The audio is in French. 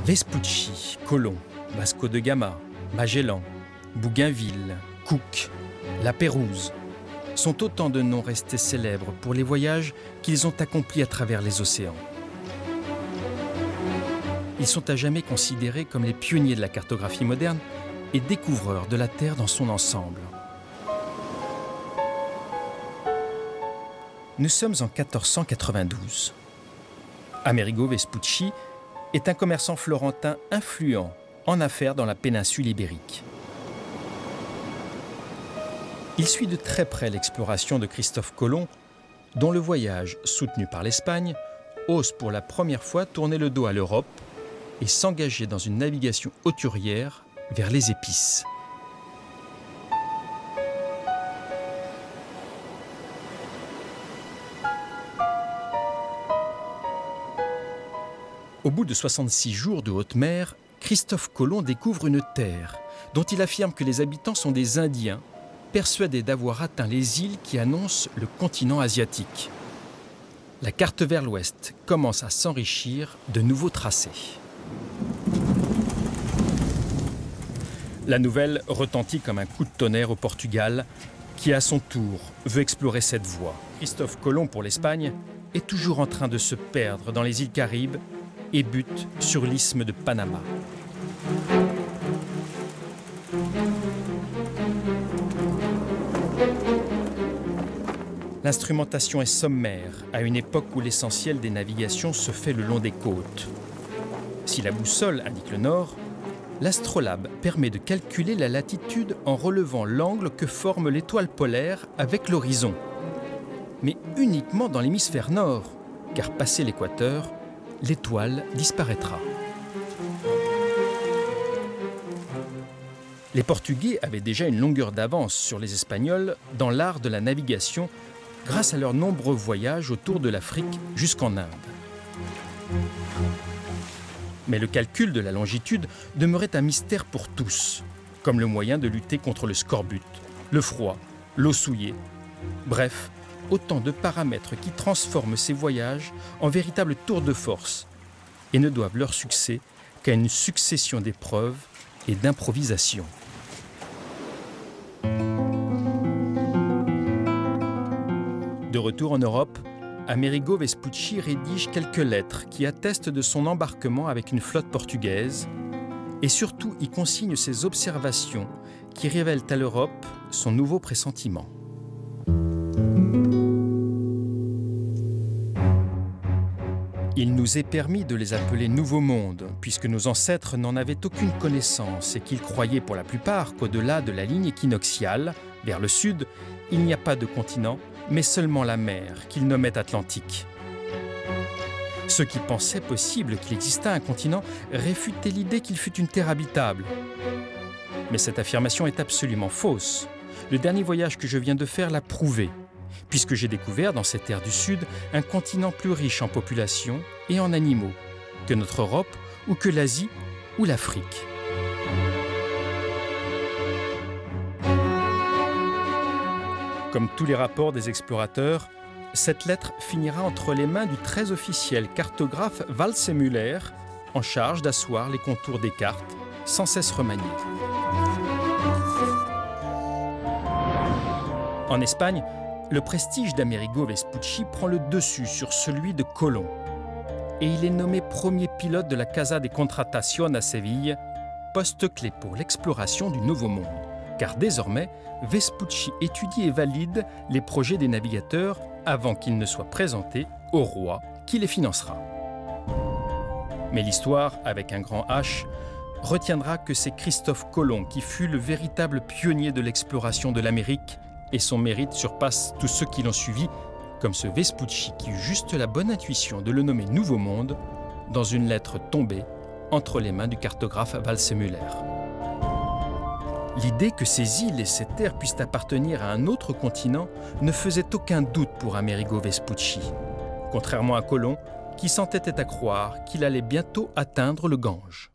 Vespucci, Colomb, Vasco de Gama, Magellan, Bougainville, Cook, La Pérouse sont autant de noms restés célèbres pour les voyages qu'ils ont accomplis à travers les océans. Ils sont à jamais considérés comme les pionniers de la cartographie moderne et découvreurs de la Terre dans son ensemble. Nous sommes en 1492. Amerigo Vespucci est un commerçant florentin influent en affaires dans la péninsule ibérique. Il suit de très près l'exploration de Christophe Colomb, dont le voyage, soutenu par l'Espagne, ose pour la première fois tourner le dos à l'Europe et s'engager dans une navigation hauturière vers les épices. Au bout de 66 jours de haute mer, Christophe Colomb découvre une terre dont il affirme que les habitants sont des Indiens, persuadés d'avoir atteint les îles qui annoncent le continent asiatique. La carte vers l'ouest commence à s'enrichir de nouveaux tracés. La nouvelle retentit comme un coup de tonnerre au Portugal, qui à son tour veut explorer cette voie. Christophe Colomb pour l'Espagne est toujours en train de se perdre dans les îles Caraïbes et bute sur l'isthme de Panama. L'instrumentation est sommaire, à une époque où l'essentiel des navigations se fait le long des côtes. Si la boussole indique le nord, l'astrolabe permet de calculer la latitude en relevant l'angle que forme l'étoile polaire avec l'horizon. Mais uniquement dans l'hémisphère nord, car passé l'équateur, l'étoile disparaîtra. Les Portugais avaient déjà une longueur d'avance sur les Espagnols dans l'art de la navigation grâce à leurs nombreux voyages autour de l'Afrique jusqu'en Inde. Mais le calcul de la longitude demeurait un mystère pour tous, comme le moyen de lutter contre le scorbut, le froid, l'eau souillée. Bref, autant de paramètres qui transforment ces voyages en véritables tours de force et ne doivent leur succès qu'à une succession d'épreuves et d'improvisations. De retour en Europe, Amerigo Vespucci rédige quelques lettres qui attestent de son embarquement avec une flotte portugaise et surtout y consigne ses observations qui révèlent à l'Europe son nouveau pressentiment. Il nous est permis de les appeler Nouveau Monde, puisque nos ancêtres n'en avaient aucune connaissance et qu'ils croyaient pour la plupart qu'au-delà de la ligne équinoxiale, vers le sud, il n'y a pas de continent, mais seulement la mer, qu'ils nommaient Atlantique. Ceux qui pensaient possible qu'il existât un continent réfutaient l'idée qu'il fût une terre habitable. Mais cette affirmation est absolument fausse. Le dernier voyage que je viens de faire l'a prouvé, puisque j'ai découvert dans ces terres du Sud un continent plus riche en population et en animaux que notre Europe ou que l'Asie ou l'Afrique. Comme tous les rapports des explorateurs, cette lettre finira entre les mains du très officiel cartographe Waldseemüller, en charge d'asseoir les contours des cartes, sans cesse remaniées. En Espagne, le prestige d'Amerigo Vespucci prend le dessus sur celui de Colomb. Et il est nommé premier pilote de la Casa de Contratación à Séville, poste clé pour l'exploration du Nouveau Monde. Car désormais, Vespucci étudie et valide les projets des navigateurs avant qu'ils ne soient présentés au roi qui les financera. Mais l'histoire, avec un grand H, retiendra que c'est Christophe Colomb qui fut le véritable pionnier de l'exploration de l'Amérique et son mérite surpasse tous ceux qui l'ont suivi, comme ce Vespucci qui eut juste la bonne intuition de le nommer Nouveau Monde dans une lettre tombée entre les mains du cartographe Waldseemüller. L'idée que ces îles et ces terres puissent appartenir à un autre continent ne faisait aucun doute pour Amerigo Vespucci, contrairement à Colomb, qui s'entêtait à croire qu'il allait bientôt atteindre le Gange.